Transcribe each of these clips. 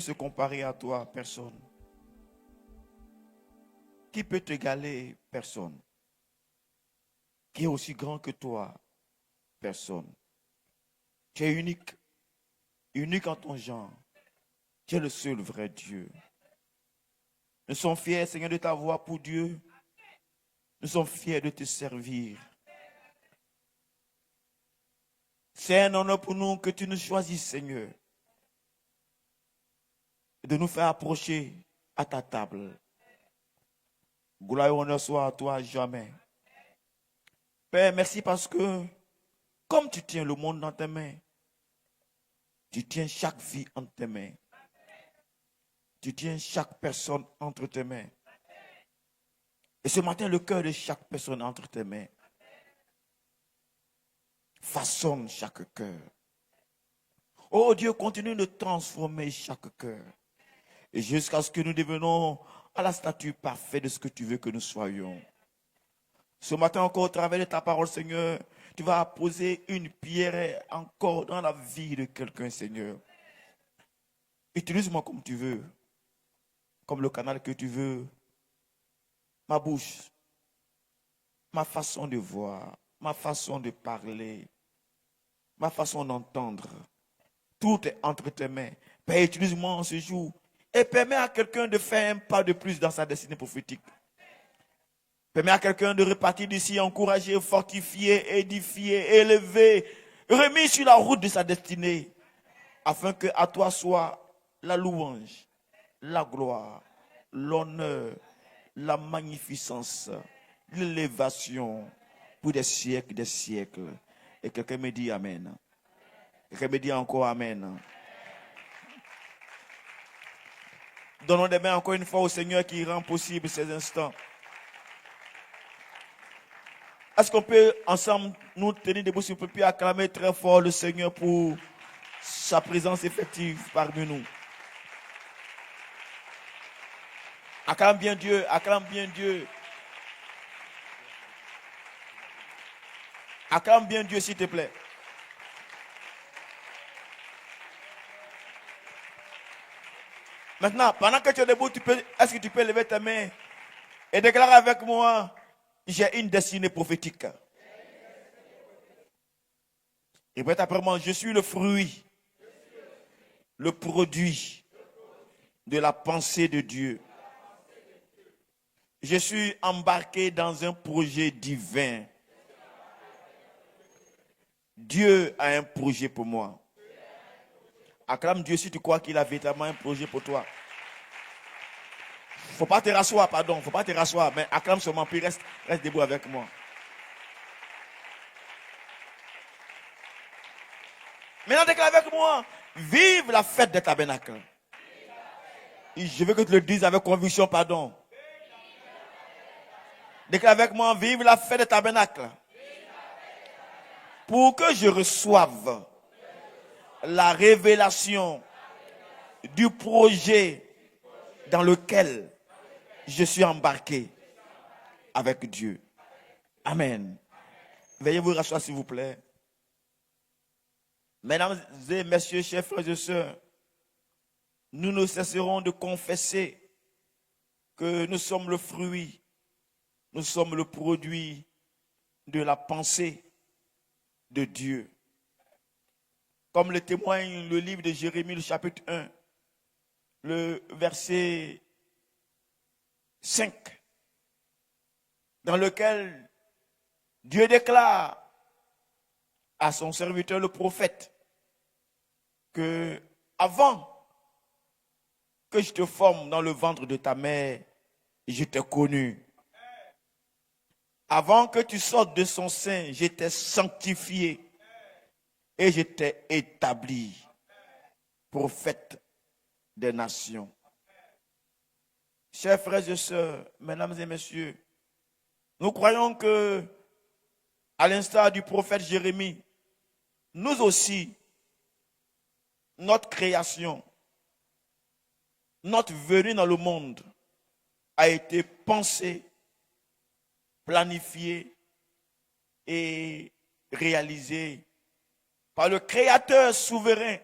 peut se comparer à toi? Personne. Qui peut t'égaler? Personne. Qui est aussi grand que toi? Personne. Tu es unique. Unique en ton genre. Tu es le seul vrai Dieu. Nous sommes fiers, Seigneur, de ta voix pour Dieu. Nous sommes fiers de te servir. C'est un honneur pour nous que tu nous choisisses, Seigneur, de nous faire approcher à ta table. Gloire et honneur soit à toi jamais. Père, merci parce que, comme tu tiens le monde dans tes mains, tu tiens chaque vie entre tes mains. Tu tiens chaque personne entre tes mains. Et ce matin, le cœur de chaque personne entre tes mains. Façonne chaque cœur. Oh Dieu, continue de transformer chaque cœur. Et jusqu'à ce que nous devenions à la stature parfaite de ce que tu veux que nous soyons. Ce matin encore, au travers de ta parole, Seigneur, tu vas poser une pierre encore dans la vie de quelqu'un, Seigneur. Utilise-moi comme tu veux, comme le canal que tu veux. Ma bouche, ma façon de voir, ma façon de parler, ma façon d'entendre. Tout est entre tes mains. Père, utilise-moi en ce jour et permets à quelqu'un de faire un pas de plus dans sa destinée prophétique. Permets à quelqu'un de repartir d'ici encouragé, fortifié, édifié, élevé, remis sur la route de sa destinée, afin que à toi soit la louange, la gloire, l'honneur, la magnificence, l'élévation pour des siècles. Et quelqu'un me dit Amen. Quelqu'un me dit encore Amen. Donnons des mains encore une fois au Seigneur qui rend possible ces instants. Est-ce qu'on peut ensemble nous tenir debout, s'il vous plaît, acclamer très fort le Seigneur pour sa présence effective parmi nous? Acclame bien Dieu, acclame bien Dieu. Acclame bien Dieu, s'il te plaît. Maintenant, pendant que tu es debout, est-ce que tu peux lever tes mains et déclarer avec moi, j'ai une destinée prophétique. Répète après moi, je suis le fruit, le produit de la pensée de Dieu. Je suis embarqué dans un projet divin. Dieu a un projet pour moi. Acclame Dieu si tu crois qu'il a véritablement un projet pour toi. Faut pas te rasseoir, pardon. Faut pas te rasseoir, mais acclame seulement, puis reste debout avec moi. Maintenant, déclare avec moi. Vive la fête des tabernacles. Je veux que tu le dises avec conviction, pardon. Déclare avec moi. Vive la fête des tabernacles. Pour que je reçoive la révélation du projet dans lequel je suis embarqué avec Dieu. Amen. Veuillez vous rasseoir, s'il vous plaît. Mesdames et messieurs, chers frères et sœurs, nous ne cesserons de confesser que nous sommes le fruit, nous sommes le produit de la pensée de Dieu. Comme le témoigne le livre de Jérémie, le chapitre 1, le verset 5, dans lequel Dieu déclare à son serviteur le prophète que avant que je te forme dans le ventre de ta mère, je t'ai connu. Avant que tu sortes de son sein, je t'ai sanctifié et je t'ai établi prophète des nations. Chers frères et sœurs, mesdames et messieurs, nous croyons que, à l'instar du prophète Jérémie, nous aussi, notre création, notre venue dans le monde a été pensée, planifiée et réalisée par le Créateur souverain,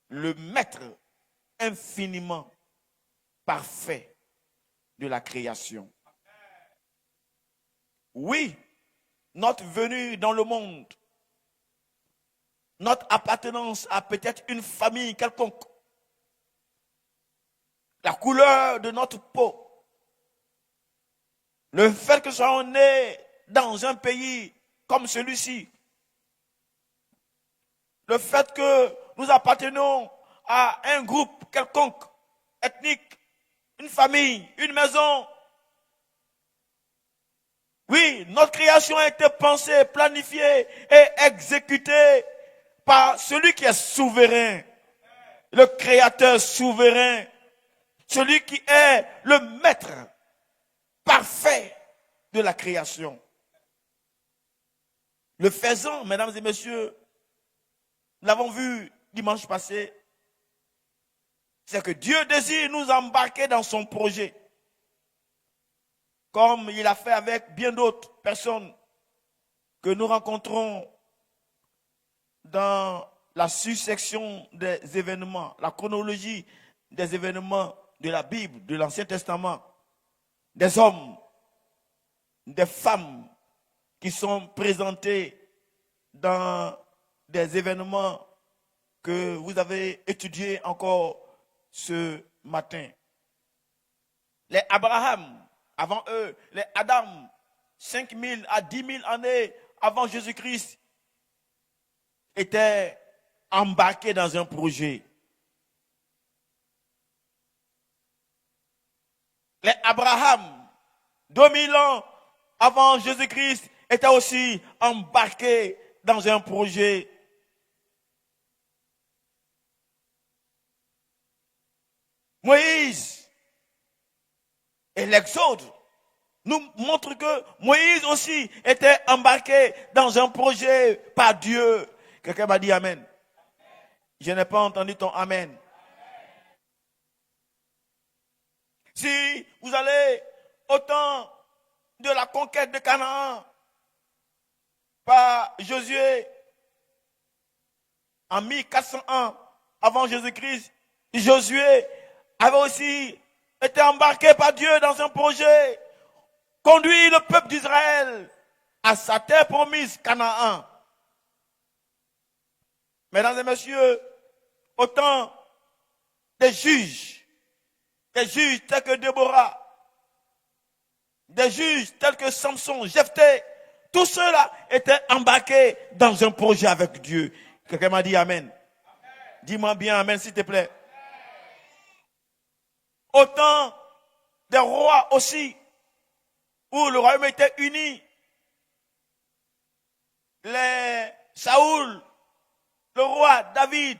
le Maître infiniment parfait de la création. Oui, notre venue dans le monde, notre appartenance à peut-être une famille quelconque, la couleur de notre peau, le fait que nous soyons nés dans un pays comme celui-ci, le fait que nous appartenons à un groupe quelconque, ethnique, une famille, une maison. Oui, notre création a été pensée, planifiée et exécutée par celui qui est souverain, le créateur souverain, celui qui est le maître parfait de la création. Le faisant, mesdames et messieurs, nous l'avons vu dimanche passé, c'est que Dieu désire nous embarquer dans son projet, comme il a fait avec bien d'autres personnes que nous rencontrons dans la succession des événements, la chronologie des événements de la Bible, de l'Ancien Testament, des hommes, des femmes qui sont présentés dans des événements que vous avez étudiés encore ce matin. Les Abraham, avant eux, les Adam, 5000 à 10 000 années avant Jésus-Christ, étaient embarqués dans un projet. Les Abraham, 2000 ans avant Jésus-Christ, étaient aussi embarqués dans un projet. Moïse et l'Exode nous montrent que Moïse aussi était embarqué dans un projet par Dieu. Quelqu'un m'a dit Amen. Je n'ai pas entendu ton Amen. Si vous allez au temps de la conquête de Canaan par Josué en 1401 avant Jésus-Christ, Josué avait aussi été embarqué par Dieu dans un projet, conduire le peuple d'Israël à sa terre promise, Canaan. Mesdames et messieurs, au temps des juges tels que Déborah, des juges tels que Samson, Jephthé, tous ceux-là étaient embarqués dans un projet avec Dieu. Quelqu'un m'a dit Amen. Dis-moi bien Amen, s'il te plaît. Au temps des rois aussi, où le royaume était uni, les Saoul, le roi David,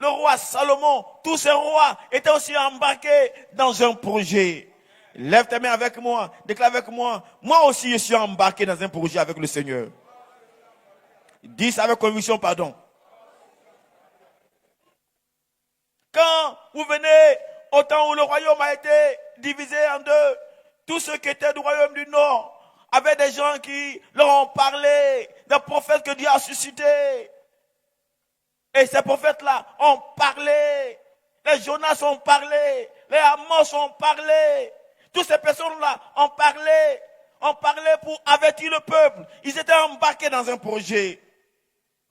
le roi Salomon, tous ces rois étaient aussi embarqués dans un projet. Lève tes mains avec moi, déclare avec moi, moi aussi je suis embarqué dans un projet avec le Seigneur. Dis ça avec conviction, pardon. Quand vous venez au temps où le royaume a été divisé en deux, tous ceux qui étaient du royaume du Nord avaient des gens qui leur ont parlé, des prophètes que Dieu a suscités. Et ces prophètes-là ont parlé, les Jonas ont parlé, les Amos ont parlé, toutes ces personnes-là ont parlé pour avertir le peuple. Ils étaient embarqués dans un projet.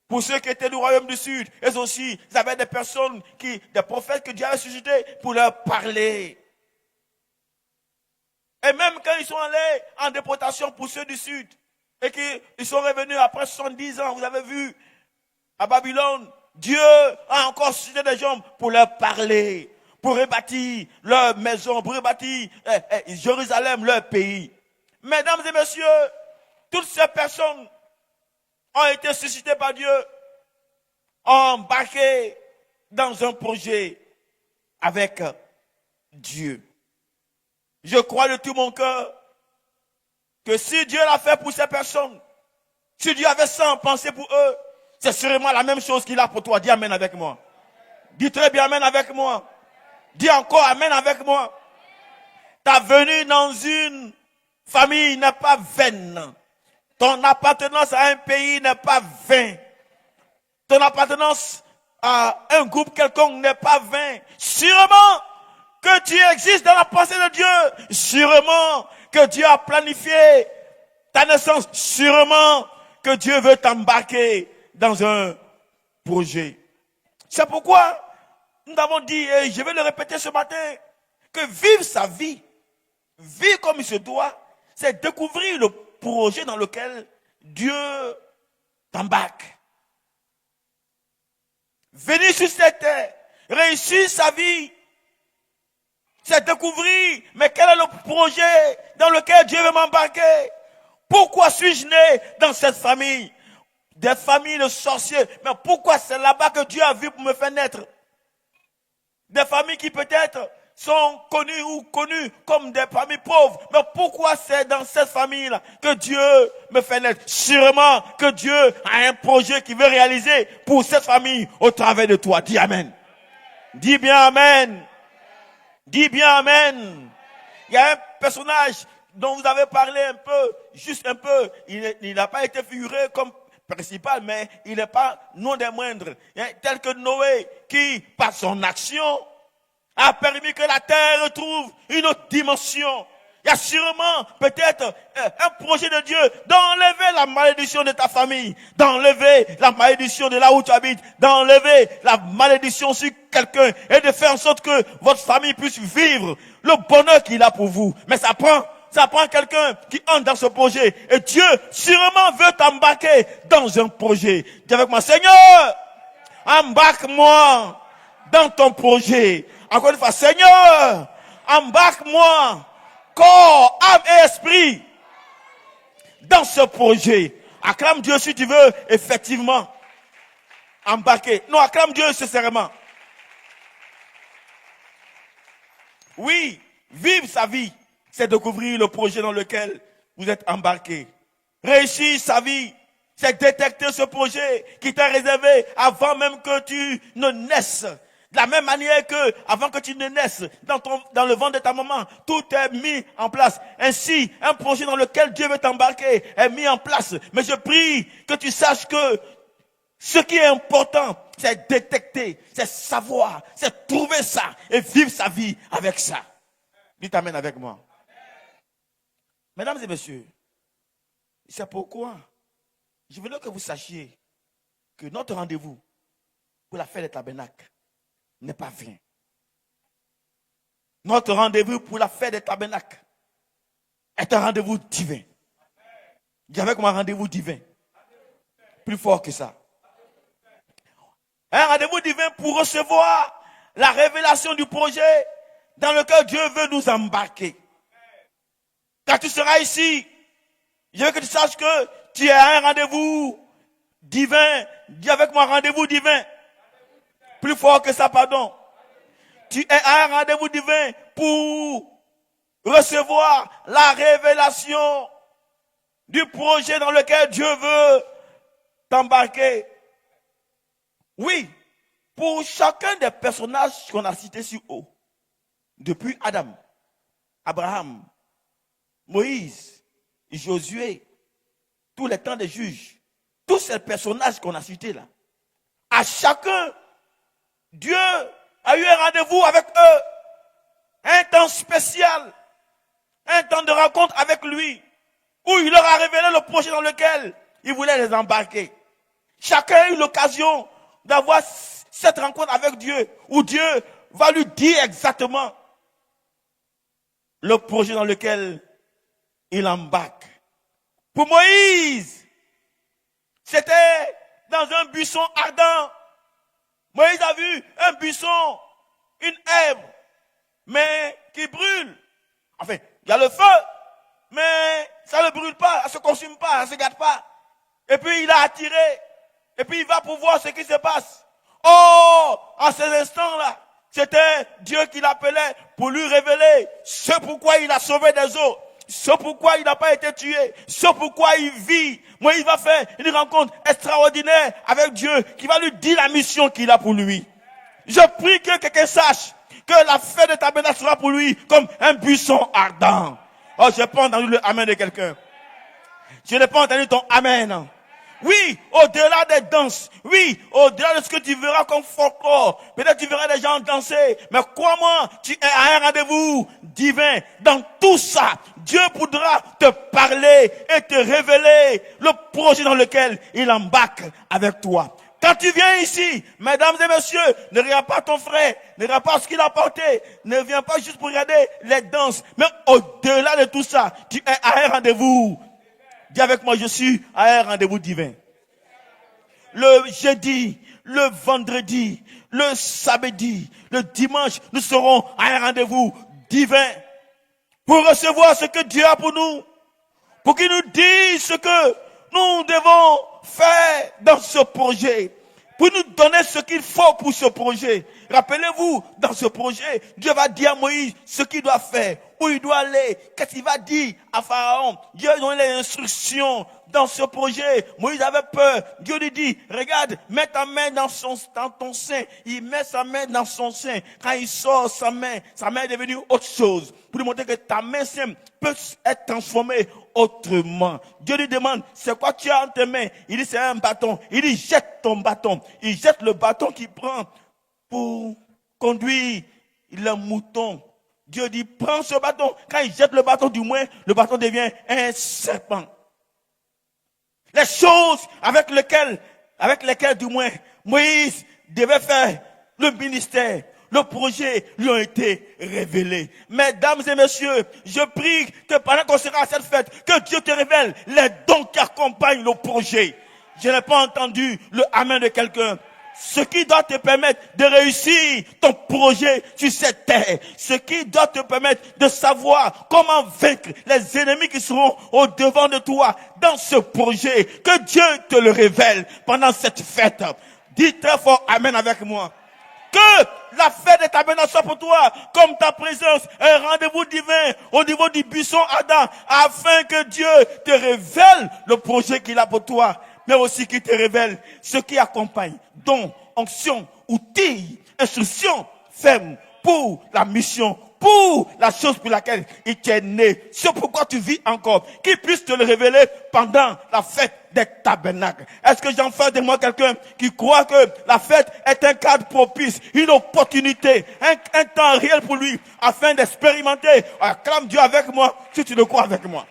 Pour ceux qui étaient du royaume du Sud, eux aussi, ils avaient des personnes, des prophètes que Dieu avait suscités pour leur parler. Et même quand ils sont allés en déportation pour ceux du Sud, et qu'ils sont revenus après 70 ans, vous avez vu, à Babylone, Dieu a encore suscité des gens pour leur parler, pour rebâtir leur maison, pour rebâtir Jérusalem, leur pays. Mesdames et messieurs, toutes ces personnes ont été suscitées par Dieu, ont embarqué dans un projet avec Dieu. Je crois de tout mon cœur que si Dieu l'a fait pour ces personnes, si Dieu avait ça en pensée pour eux, c'est sûrement la même chose qu'il a pour toi. Dis Amen avec moi. Dis très bien Amen avec moi. Dis encore Amen avec moi. Ta venue dans une famille n'est pas vaine. Ton appartenance à un pays n'est pas vain. Ton appartenance à un groupe quelconque n'est pas vain. Sûrement que tu existes dans la pensée de Dieu. Sûrement que Dieu a planifié ta naissance. Sûrement que Dieu veut t'embarquer dans un projet. C'est pourquoi nous avons dit, et je vais le répéter ce matin, que vivre sa vie, vivre comme il se doit, c'est découvrir le projet dans lequel Dieu t'embarque. Venir sur cette terre, réussir sa vie, c'est découvrir, mais quel est le projet dans lequel Dieu veut m'embarquer? Pourquoi suis-je né dans cette famille? Des familles de sorciers. Mais pourquoi c'est là-bas que Dieu a vu pour me faire naître? Des familles qui peut-être sont connues comme des familles pauvres. Mais pourquoi c'est dans cette famille-là que Dieu me fait naître? Sûrement que Dieu a un projet qu'il veut réaliser pour cette famille au travers de toi. Dis Amen. Dis bien Amen. Dis bien Amen. Il y a un personnage dont vous avez parlé un peu, juste un peu. Il n'a pas été figuré comme principal, mais il n'est pas non des moindres. Tel que Noé, qui, par son action, a permis que la terre retrouve une autre dimension. Il y a sûrement peut-être un projet de Dieu d'enlever la malédiction de ta famille, d'enlever la malédiction de là où tu habites, d'enlever la malédiction sur quelqu'un et de faire en sorte que votre famille puisse vivre le bonheur qu'il a pour vous. Mais ça prend quelqu'un qui entre dans ce projet. Et Dieu sûrement veut t'embarquer dans un projet. Dis avec moi, Seigneur, embarque-moi dans ton projet. Encore une fois, Seigneur, embarque-moi, corps, âme et esprit, dans ce projet. Acclame Dieu si tu veux effectivement embarquer. Non, acclame Dieu sincèrement. Oui, vivre sa vie, c'est découvrir le projet dans lequel vous êtes embarqué. Réussir sa vie, c'est détecter ce projet qui t'a réservé avant même que tu ne naisses. De la même manière que, avant que tu ne naisses, dans le ventre de ta maman, tout est mis en place. Ainsi, un projet dans lequel Dieu veut t'embarquer est mis en place. Mais je prie que tu saches que ce qui est important, c'est détecter, c'est savoir, c'est trouver ça et vivre sa vie avec ça. Dites Amen avec moi. Mesdames et messieurs, c'est pourquoi je voulais que vous sachiez que notre rendez-vous pour la fête des tabernacles n'est pas vain. Notre rendez-vous pour la fête des tabernacles est un rendez-vous divin. Dis avec moi, un rendez-vous divin. Plus fort que ça. Un rendez-vous divin pour recevoir la révélation du projet dans lequel Dieu veut nous embarquer. Quand tu seras ici, je veux que tu saches que tu es à un rendez-vous divin. Dis avec moi, rendez-vous divin. Plus fort que ça, pardon. Tu es à un rendez-vous divin pour recevoir la révélation du projet dans lequel Dieu veut t'embarquer. Oui, pour chacun des personnages qu'on a cités sur haut, depuis Adam, Abraham, Moïse, Josué, tous les temps des juges, tous ces personnages qu'on a cités là, à chacun, Dieu a eu un rendez-vous avec eux, un temps spécial, un temps de rencontre avec lui, où il leur a révélé le projet dans lequel il voulait les embarquer. Chacun a eu l'occasion d'avoir cette rencontre avec Dieu, où Dieu va lui dire exactement le projet dans lequel il embarque. Pour Moïse, c'était dans un buisson ardent. Moïse a vu un buisson, une herbe, mais qui brûle. Enfin, il y a le feu, mais ça ne brûle pas, ça ne se consume pas, ça ne se gâte pas. Et puis il a attiré, et puis il va pour voir ce qui se passe. Oh, en ces instants-là, c'était Dieu qui l'appelait pour lui révéler ce pourquoi il a sauvé des eaux, ce pourquoi il n'a pas été tué, ce pourquoi il vit. Moi, il va faire une rencontre extraordinaire avec Dieu qui va lui dire la mission qu'il a pour lui. Je prie que quelqu'un sache que la fête de tabernacle sera pour lui comme un buisson ardent. Oh, je n'ai pas entendu le amen de quelqu'un. Je n'ai pas entendu ton amen. Oui, au-delà des danses. Oui, au-delà de ce que tu verras comme folklore. Peut-être tu verras des gens danser. Mais crois-moi, tu es à un rendez-vous divin. Dans tout ça, Dieu voudra te parler et te révéler le projet dans lequel il embarque avec toi. Quand tu viens ici, mesdames et messieurs, ne regarde pas ton frère, ne regarde pas ce qu'il a porté, ne viens pas juste pour regarder les danses. Mais au-delà de tout ça, tu es à un rendez-vous. Dis avec moi, je suis à un rendez-vous divin. Le jeudi, le vendredi, le samedi, le dimanche, nous serons à un rendez-vous divin pour recevoir ce que Dieu a pour nous, pour qu'il nous dise ce que nous devons faire dans ce projet, pour nous donner ce qu'il faut pour ce projet. Rappelez-vous, dans ce projet, Dieu va dire à Moïse ce qu'il doit faire, où il doit aller, qu'est-ce qu'il va dire à Pharaon. Dieu a donné les instructions dans ce projet. Moïse avait peur. Dieu lui dit, regarde, mets ta main dans ton sein. Il met sa main dans son sein. Quand il sort sa main est devenue autre chose. Pour lui montrer que ta main simple peut être transformée autrement. Dieu lui demande, c'est quoi tu as entre tes mains? Il dit, c'est un bâton. Il dit, jette ton bâton. Il jette le bâton qu'il prend pour conduire le mouton. Dieu dit, prends ce bâton. Quand il jette le bâton, du moins, le bâton devient un serpent. Les choses avec lesquelles, du moins, Moïse devait faire le ministère, le projet lui ont été révélés. Mesdames et messieurs, je prie que pendant qu'on sera à cette fête, que Dieu te révèle les dons qui accompagnent le projet. Je n'ai pas entendu le amen de quelqu'un. Ce qui doit te permettre de réussir ton projet sur cette terre. Ce qui doit te permettre de savoir comment vaincre les ennemis qui seront au devant de toi dans ce projet. Que Dieu te le révèle pendant cette fête. Dis très fort amen avec moi. Que la fête des tabernacles soit pour toi comme ta présence, un rendez-vous divin au niveau du buisson Adam, afin que Dieu te révèle le projet qu'il a pour toi, mais aussi qu'il te révèle ce qui accompagne, dons, onction, outils, instructions fermes pour la mission, pour la chose pour laquelle il t'est né. C'est pourquoi tu vis encore. Qu'il puisse te le révéler pendant la fête des tabernacles. Est-ce que j'en fais de moi quelqu'un qui croit que la fête est un cadre propice, une opportunité, un temps réel pour lui, afin d'expérimenter? Acclame Dieu avec moi, si tu le crois avec moi.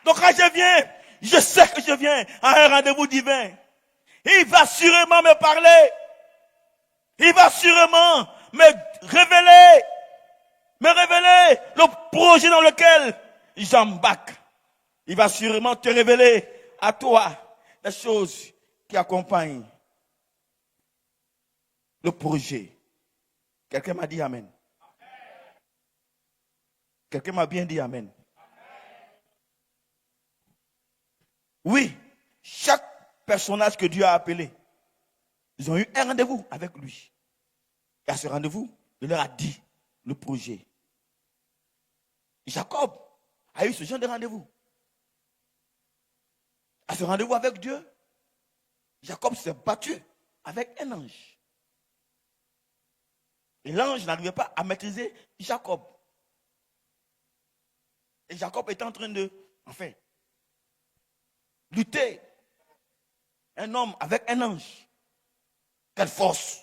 Donc quand je viens, je sais que je viens à un rendez-vous divin. Il va sûrement me parler. Il va sûrement me révéler le projet dans lequel j'embarque. Il va sûrement te révéler à toi les choses qui accompagnent le projet. Quelqu'un m'a dit amen. Quelqu'un m'a bien dit amen. Oui, chaque personnage que Dieu a appelé, ils ont eu un rendez-vous avec lui. Et à ce rendez-vous, il leur a dit le projet. Jacob a eu ce genre de rendez-vous. À ce rendez-vous avec Dieu, Jacob s'est battu avec un ange. Et l'ange n'arrivait pas à maîtriser Jacob. Et Jacob était en train de, lutter. Un homme avec un ange. Quelle force!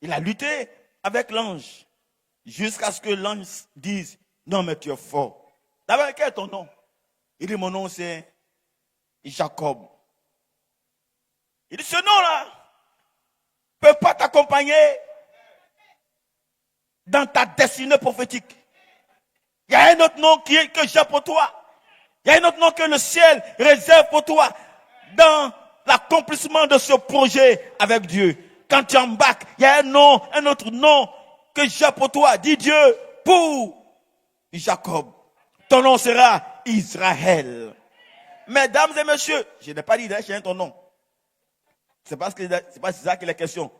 Il a lutté avec l'ange jusqu'à ce que l'ange dise, non mais tu es fort. D'abord, quel est ton nom? Il dit, mon nom c'est Jacob. Il dit, ce nom-là ne peut pas t'accompagner dans ta destinée prophétique. Il y a un autre nom que j'ai pour toi. Il y a un autre nom que le ciel réserve pour toi dans l'accomplissement de ce projet avec Dieu. Quand tu embarques, il y a un autre nom que j'ai pour toi. Dis Dieu pour Jacob. Ton nom sera Israël. Mesdames et messieurs, je n'ai pas dit d'ailleurs ton nom. C'est pas ça qui est la question.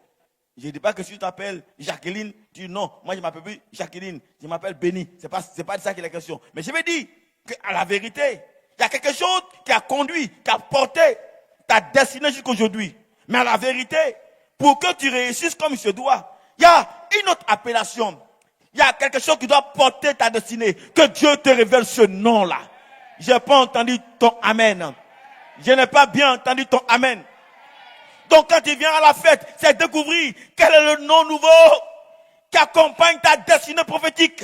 Je ne dis pas que si tu t'appelles Jacqueline, tu dis non, moi je ne m'appelle plus Jacqueline, je m'appelle Béni. C'est pas de ça qui est la question. Mais je vais dire qu'à la vérité, il y a quelque chose qui a conduit, qui a porté ta destinée jusqu'aujourd'hui. Mais à la vérité, pour que tu réussisses comme il se doit, il y a une autre appellation. Il y a quelque chose qui doit porter ta destinée. Que Dieu te révèle ce nom-là. Je n'ai pas entendu ton amen. Je n'ai pas bien entendu ton amen. Donc quand tu viens à la fête, c'est découvrir quel est le nom nouveau qui accompagne ta destinée prophétique.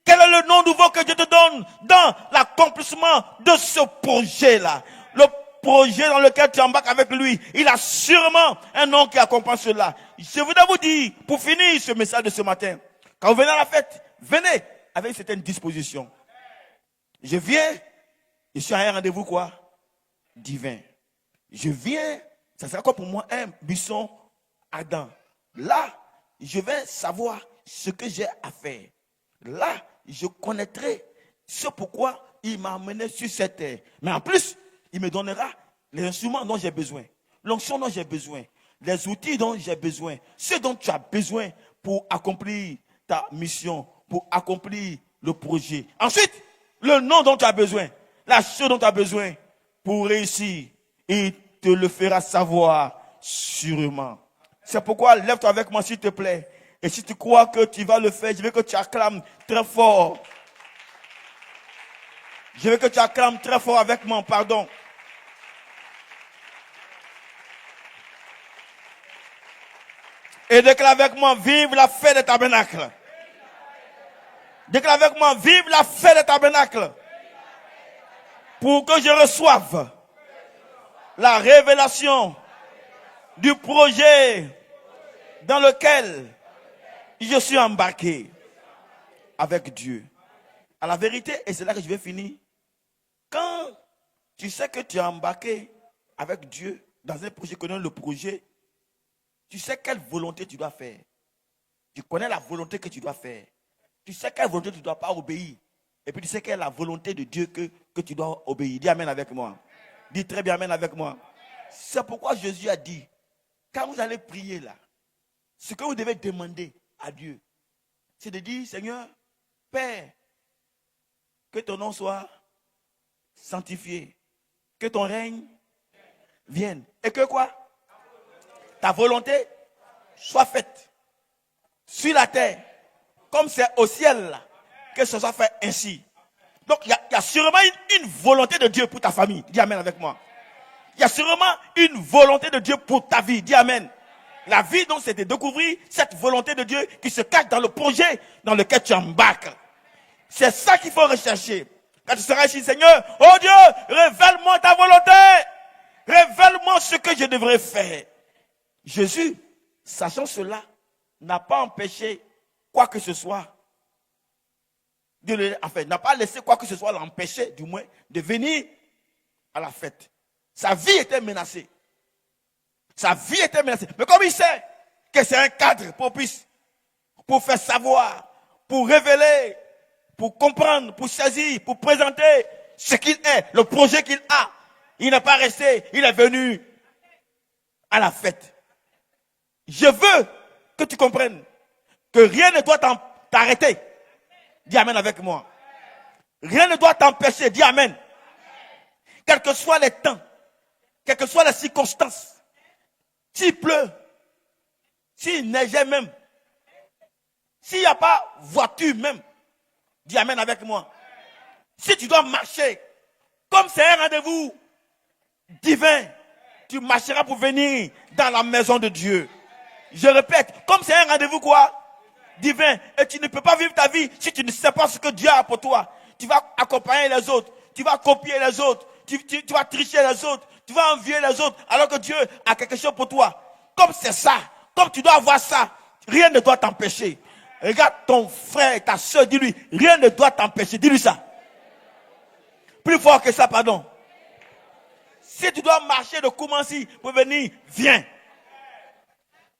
Quel est le nom nouveau que Dieu te donne dans l'accomplissement de ce projet-là. Le projet dans lequel tu embarques avec lui, il a sûrement un nom qui accompagne cela. Je voudrais vous dire, pour finir ce message de ce matin, quand vous venez à la fête, venez avec une certaine disposition. Je viens, je suis à un rendez-vous quoi? Divin. Je viens, ça sera quoi pour moi? Un buisson ardent. Là, je vais savoir ce que j'ai à faire. Là, je connaîtrai ce pourquoi il m'a amené sur cette terre. Mais en plus, il me donnera les instruments dont j'ai besoin, l'onction dont j'ai besoin, les outils dont j'ai besoin, ce dont tu as besoin pour accomplir ta mission, pour accomplir le projet. Ensuite, le nom dont tu as besoin, la chose dont tu as besoin pour réussir, il te le fera savoir sûrement. C'est pourquoi lève-toi avec moi s'il te plaît. Et si tu crois que tu vas le faire, je veux que tu acclames très fort. Je veux que tu acclames très fort avec moi, pardon. Et déclare avec moi, vive la fête des tabernacles. Déclare avec moi, vive la fête des tabernacles. Pour que je reçoive la révélation du projet dans lequel je suis embarqué avec Dieu. À la vérité, et c'est là que je vais finir, quand tu sais que tu es embarqué avec Dieu dans un projet, connais le projet, tu sais quelle volonté tu dois faire. Tu connais la volonté que tu dois faire. Tu sais quelle volonté tu ne dois pas obéir. Et puis tu sais quelle est la volonté de Dieu que tu dois obéir. Dis amen avec moi. Dis très bien amen avec moi. C'est pourquoi Jésus a dit, quand vous allez prier là, ce que vous devez demander à Dieu, c'est de dire, Seigneur, Père, que ton nom soit sanctifié, que ton règne vienne. Et que quoi? Ta volonté soit faite sur la terre, comme c'est au ciel là, que ce soit fait ainsi. Donc il y a sûrement une volonté de Dieu pour ta famille. Dis amen avec moi. Il y a sûrement une volonté de Dieu pour ta vie. Dis amen. La vie, donc, c'est de découvrir cette volonté de Dieu qui se cache dans le projet dans lequel tu embarques. C'est ça qu'il faut rechercher. Quand tu seras ici, Seigneur, oh Dieu, révèle-moi ta volonté. Révèle-moi ce que je devrais faire. Jésus, sachant cela, n'a pas empêché quoi que ce soit. N'a pas laissé quoi que ce soit l'empêcher, du moins, de venir à la fête. Sa vie était menacée. Sa vie était menacée. Mais comme il sait que c'est un cadre propice pour faire savoir, pour révéler, pour comprendre, pour saisir, pour présenter ce qu'il est, le projet qu'il a, il n'est pas resté, il est venu à la fête. Je veux que tu comprennes que rien ne doit t'arrêter. Dis amen avec moi. Rien ne doit t'empêcher. Dis amen. Quels que soient les temps, quelles que soient les circonstances, s'il pleut, s'il neigeait même, s'il n'y a pas voiture même, dis amen avec moi. Si tu dois marcher, comme c'est un rendez-vous divin, tu marcheras pour venir dans la maison de Dieu. Je répète, comme c'est un rendez-vous quoi? Divin. Et tu ne peux pas vivre ta vie si tu ne sais pas ce que Dieu a pour toi. Tu vas accompagner les autres, tu vas copier les autres, tu vas tricher les autres, tu vas envier les autres, alors que Dieu a quelque chose pour toi. Comme c'est ça, comme tu dois avoir ça, rien ne doit t'empêcher. Regarde ton frère, ta soeur, dis-lui, rien ne doit t'empêcher. Dis-lui ça. Plus fort que ça, pardon. Si tu dois marcher de Koumansi pour venir, viens.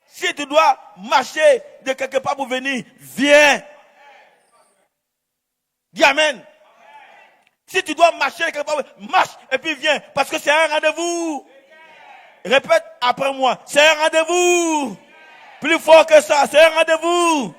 Si tu dois marcher de quelque part pour venir, viens. Dis amen. Si tu dois marcher de quelque part, marche et puis viens. Parce que c'est un rendez-vous. Répète après moi. C'est un rendez-vous. Plus fort que ça, c'est un rendez-vous.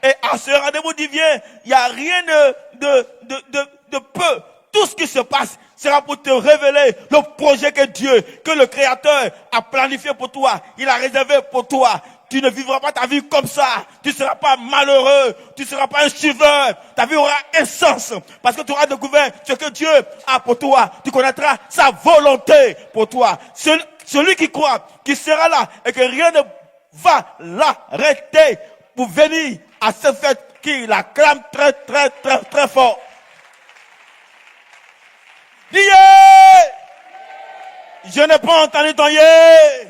Et à ce rendez-vous divin, il n'y a rien de peu. Tout ce qui se passe sera pour te révéler le projet que Dieu, que le Créateur a planifié pour toi. Il a réservé pour toi. Tu ne vivras pas ta vie comme ça. Tu ne seras pas malheureux. Tu ne seras pas un suiveur. Ta vie aura un sens. Parce que tu auras découvert ce que Dieu a pour toi. Tu connaîtras sa volonté pour toi. Celui qui croit, qui sera là et que rien ne va l'arrêter pour venir à cette fête qui l'acclame très, très, très, très fort. Dis yeah! Je n'ai pas entendu ton yeah!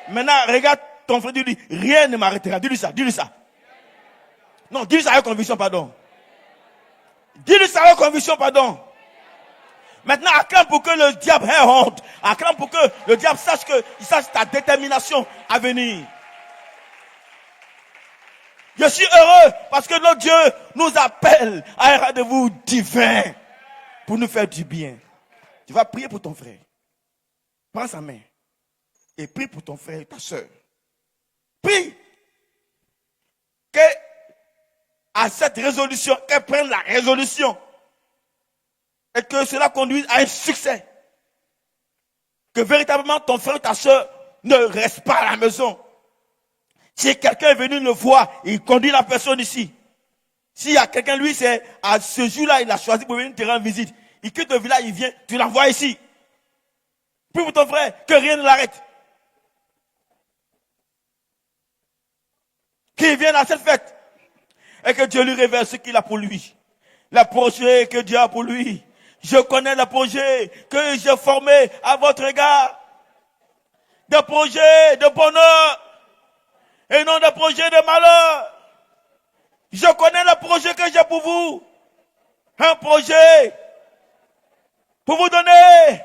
Maintenant, regarde ton frère, dis-lui, rien ne m'arrêtera. Dis-lui ça, dis-lui ça. Non, dis-lui ça avec conviction, pardon. Dis-lui ça avec conviction, pardon. Maintenant, acclame pour que le diable ait honte. Acclame pour que le diable sache ta détermination à venir. Je suis heureux parce que notre Dieu nous appelle à un rendez-vous divin pour nous faire du bien. Tu vas prier pour ton frère. Prends sa main et prie pour ton frère et ta soeur. Prie qu'à cette résolution, qu'elle prenne la résolution et que cela conduise à un succès. Que véritablement ton frère et ta soeur ne restent pas à la maison. Si quelqu'un est venu le voir, il conduit la personne ici. S'il y a quelqu'un, lui, c'est à ce jour-là, il a choisi pour venir te rendre visite. Il quitte le village, il vient, tu l'envoies ici. Prie pour ton frère, que rien ne l'arrête. Qu'il vienne à cette fête. Et que Dieu lui révèle ce qu'il a pour lui. Le projet que Dieu a pour lui. Je connais le projet que j'ai formé à votre égard. Des projets de bonheur. Et non des projets de malheur. Je connais le projet que j'ai pour vous. Un projet pour vous donner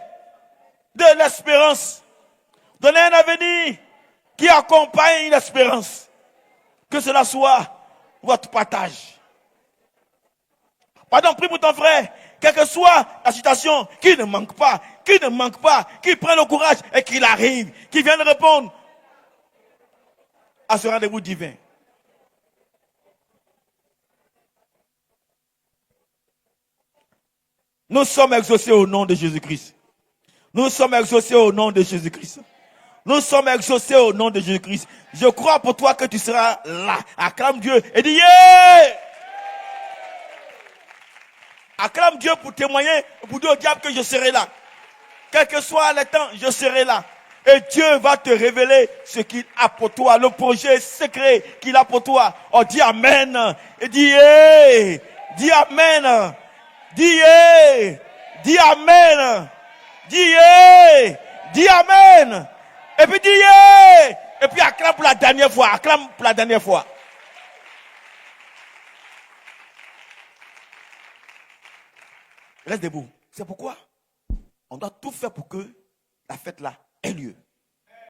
de l'espérance. Donner un avenir qui accompagne l'espérance. Que cela soit votre partage. Pardon, prie pour ton frère. Quelle que soit la situation, qu'il ne manque pas, qu'il prenne le courage et qu'il arrive, qu'il vienne répondre à ce rendez-vous divin. Nous sommes exaucés au nom de Jésus-Christ. Nous sommes exaucés au nom de Jésus-Christ. Nous sommes exaucés au nom de Jésus-Christ. Je crois pour toi que tu seras là. Acclame Dieu et dis yeah! Acclame Dieu pour témoigner, pour dire au diable que je serai là. Quel que soit le temps, je serai là. Et Dieu va te révéler ce qu'il a pour toi, le projet secret qu'il a pour toi. Oh, dis Amen. Et dis yeah! Dis Amen. Dis yeah! Dis Amen. Dis yeah! Dis Amen. Et puis dis yeah! Et puis acclame pour la dernière fois. Acclame pour la dernière fois. Reste debout. C'est pourquoi on doit tout faire pour que la fête là ait lieu.